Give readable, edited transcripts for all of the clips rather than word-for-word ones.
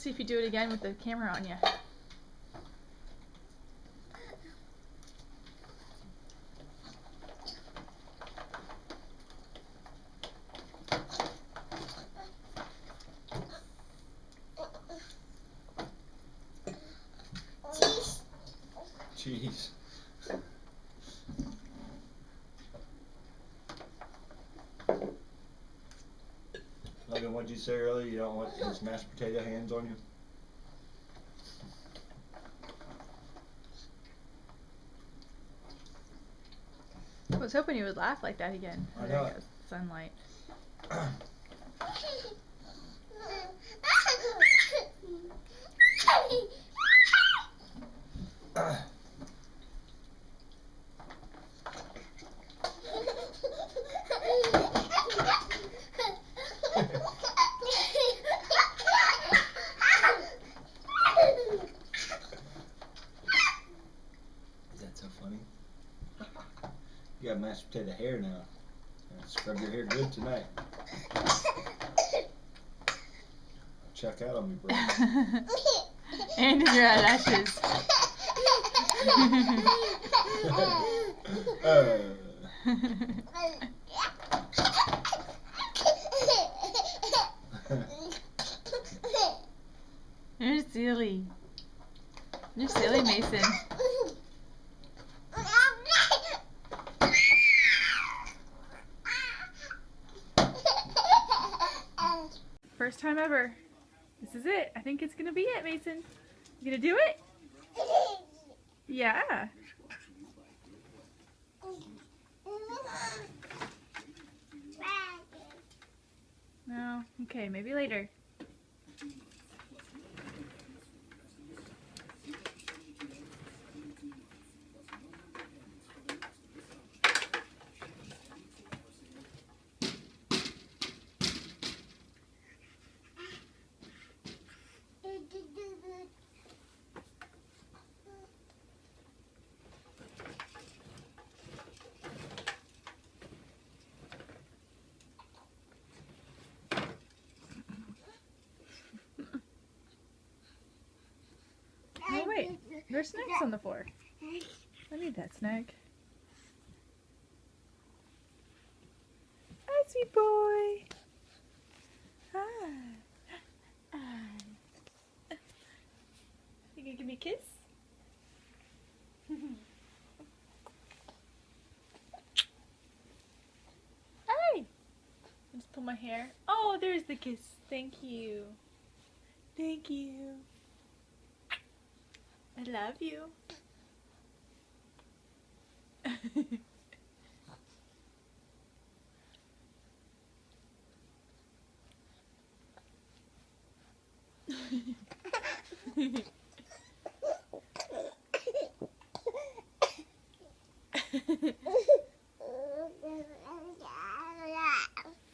see if you do it again with the camera on you. Cheese. Logan, what did you say earlier? You don't want those mashed potato hands on you? I was hoping you would laugh like that again. I There know. it goes. Sunlight. Is that so funny? You got mashed potato hair now. Scrub your hair good tonight. Check out on me, bro. And in your eyelashes. You're silly. You're silly, Mason. First time ever. This is it. I think it's gonna be it, Mason. You gonna do it? Yeah. No. Okay, maybe later. Oh wait, there's snacks on the floor. I need that snack. Hi, sweet boy. Hi. Hi. You gonna give me a kiss? Hi. Just pull my hair. Oh, there's the kiss. Thank you. Thank you. I love you.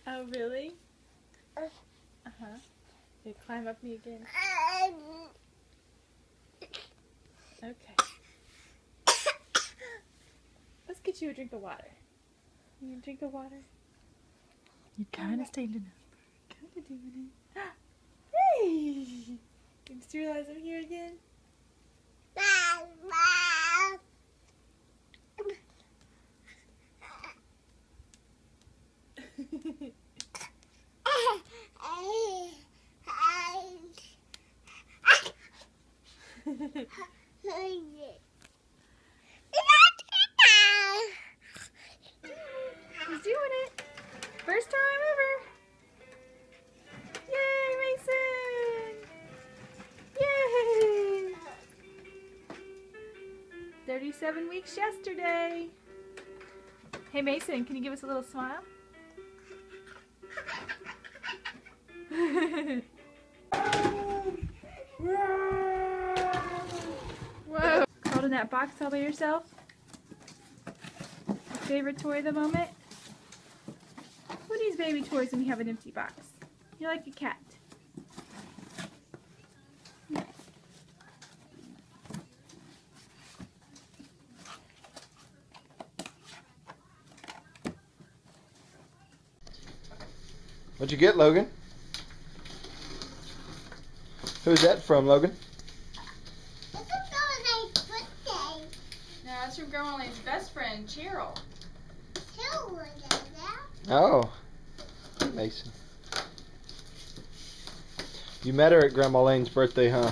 Oh, really? Uh-huh. You climb up me again. Okay. Let's get you a drink of water. You need a drink of water? You're kind of standing up. Kind of doing it. Hey! You just realize I'm here again? He's doing it. First time ever. Yay, Mason! Yay! 37 weeks yesterday. Hey Mason, can you give us a little smile? Whoa! Crawled in that box all by yourself? Favorite toy of the moment? What are these baby toys when you have an empty box? You're like a cat. What'd you get, Logan? Who's that from, Logan? It's a Grandma's birthday. No, that's from Grandma Lane's best friend, Cheryl. Cheryl was there. Oh. Mason. You met her at Grandma Lane's birthday, huh?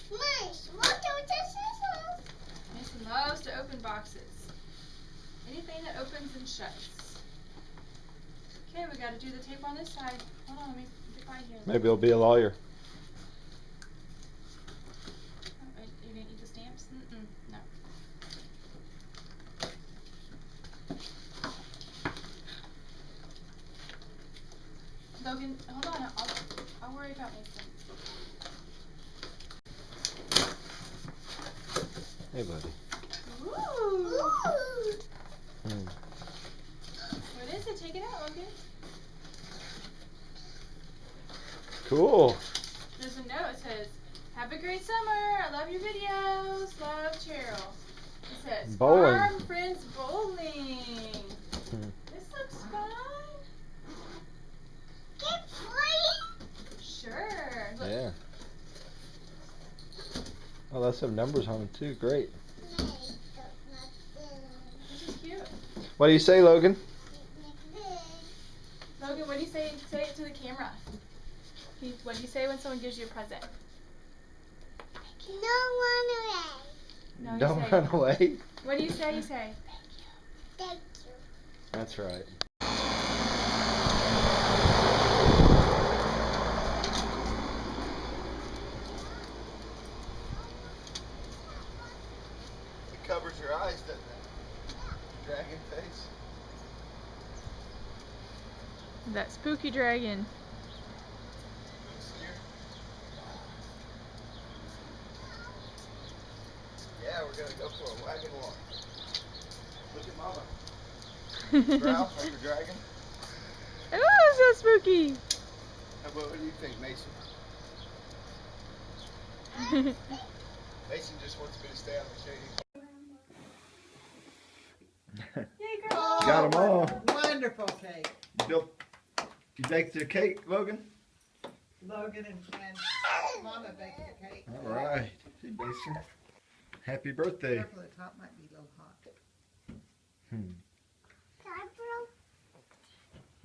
Nice. What are the scissors? Mason loves to open boxes. Anything that opens and shuts. Okay, we got to do the tape on this side. Hold on, let me get by here. Maybe he'll be a lawyer. Oh, wait, you didn't need the stamps? No. Logan, hold on. I'll worry about Mason. Hey, buddy. Ooh. Ooh. What is it? Take it out, Logan. Cool. There's a note. It says, "Have a great summer. I love your videos. Love, Cheryl." It says, Bowling. "Farm Friends Bowling." This looks fun. Get free. Sure. Look. Yeah. Oh, that's some numbers on it too. Great. Nice. This is cute. What do you say, Logan? Logan, what do you say? Say it to the camera. What do you say when someone gives you a present? No one away. No, you Don't say, run away. What do you say? You say, Thank you. That's right. It covers your eyes, doesn't it? Dragon face. that spooky dragon. Yeah, we're gonna go for a wagon walk. Look at Mama. Growl like a dragon. Oh, so spooky. What do you think, Mason? Mason just wants me to stay out of the shady. Yay, girl. Got them all. Wonderful cake. You baked the cake, Logan? Logan and Mama baked the cake. All right. See, Mason. Happy birthday. Careful, the top might be a little hot.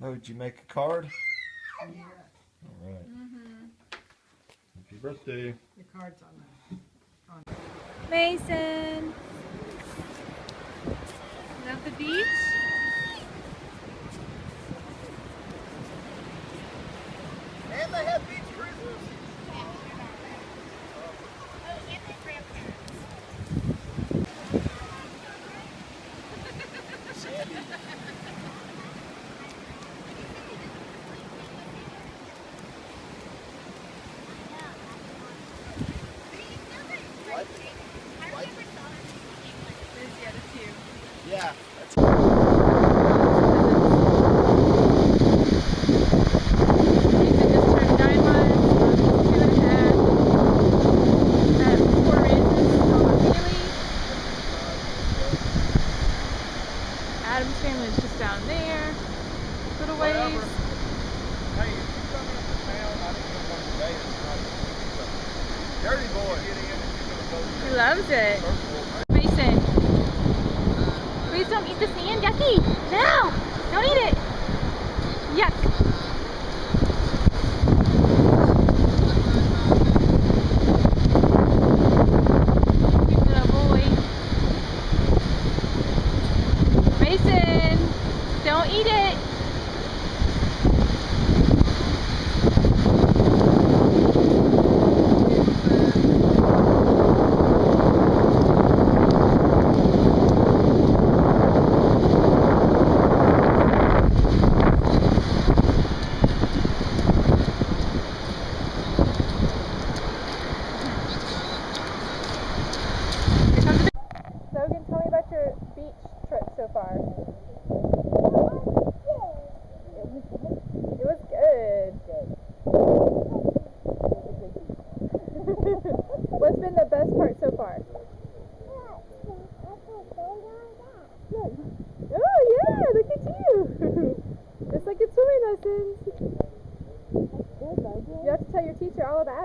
Oh, did you make a card? Yeah, All right. Mm-hmm. Happy birthday. the card's on there. Mason. Love the beach? And they have beach cruises. Yeah. Adam's family is just down there. Little ways. Hey, if you come into town, I think you'll want to stay. It's not dirty boy. He loves it. Mason. Please don't eat the sand, yucky. No! Don't eat it. Yuck. Good little boy. Mason, don't eat it. Logan, tell me about your beach trip so far. It was good. What's been the best part so far? Oh yeah, look at you. Just like in swimming lessons. You have to tell your teacher all about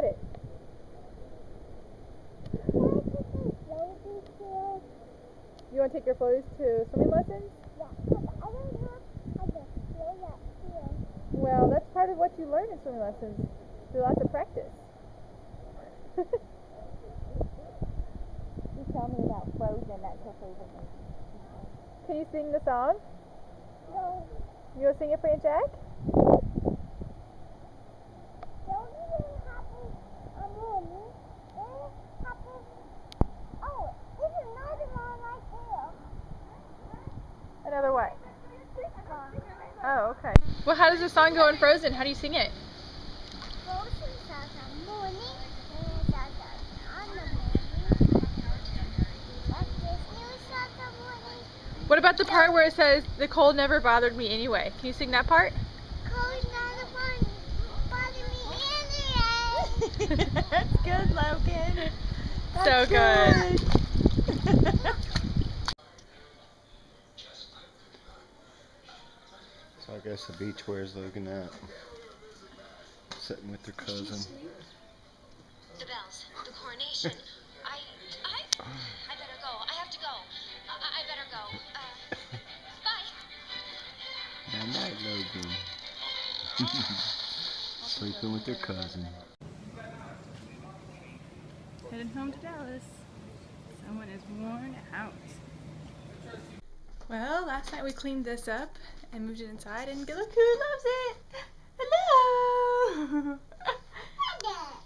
You want to take your floaties to swimming lessons? Yeah, but I don't know how to play that here. Well, that's part of what you learn in swimming lessons. Do lots of practice. You tell me about Frozen, that's her favorite movie. Can you sing the song? No, You want to sing it for Aunt Jack? don't even happen a movie. It happens. Oh, it's another one right here. Another what? This one. Oh, okay. Well, how does the song go in Frozen? How do you sing it? Frozen says a morning, and says on the morning. But this news says a morning. What about the part where it says, the cold never bothered me anyway? Can you sing that part? Cold not a morning, bother me anyway. That's good, Logan. So So good. I guess the beach, where's Logan at? Sitting with her cousin. The bells, the coronation. I better go. I have to go. I better go. Bye. Good night, Logan. Sleeping with her cousin. Heading home to Dallas. Someone is worn out. Well, last night we cleaned this up and moved it inside, and look who loves it! Hello!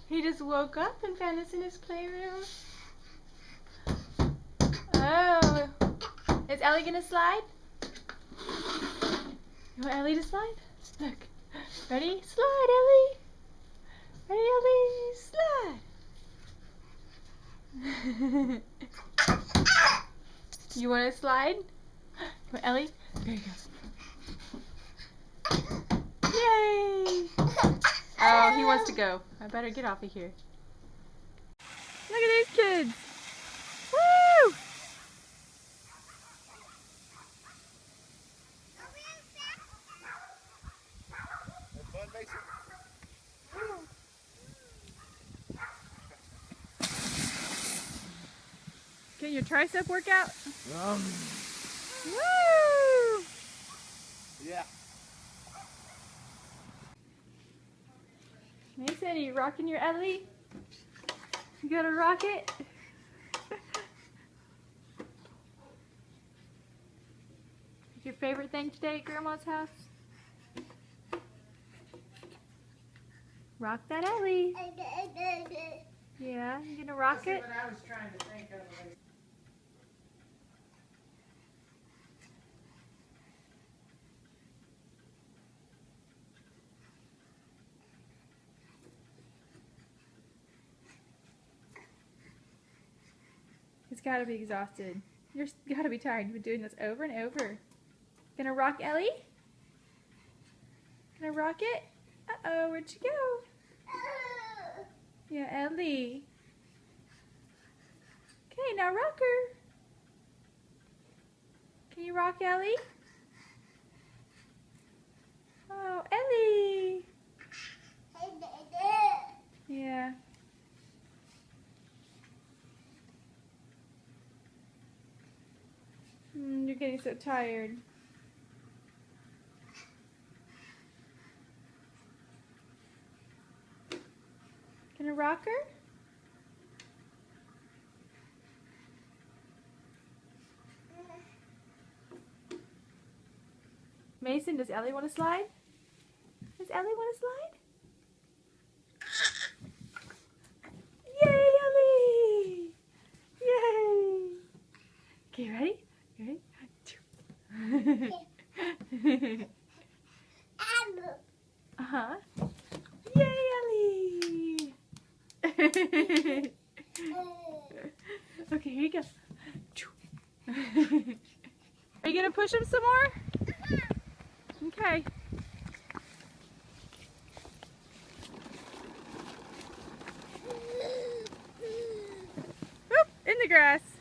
He just woke up and found us in his playroom. Oh, is Ellie gonna slide? You want Ellie to slide? Look. Ready? Slide, Ellie! Ready, Ellie? Slide! You want to slide? You want Ellie? There you go. Yay! Oh, he wants to go. I better get off of here. Look at these kids! Woo! Have fun, Mason. Getting your tricep workout? Woo! Yeah. Mason, are you rocking your Ellie? You gotta rock it? Your favorite thing today at Grandma's house? Rock that Ellie. Yeah, you gonna rock it? That's what I was trying to think of. He's gotta be exhausted. You gotta be tired. You've been doing this over and over. Gonna rock Ellie? Gonna rock it? Uh-oh, where'd she go? Yeah, Ellie. Okay, now rock her. Can you rock Ellie? Oh, Ellie. Yeah. You're getting so tired. Can I rock her? Mason, does Ellie want to slide? Does Ellie want to slide? Yay, Ellie! Yay! Okay, ready? You ready? Uh-huh. Yay, Ellie! Okay, here you go. Are you gonna push him some more? Okay. Oop, in the grass.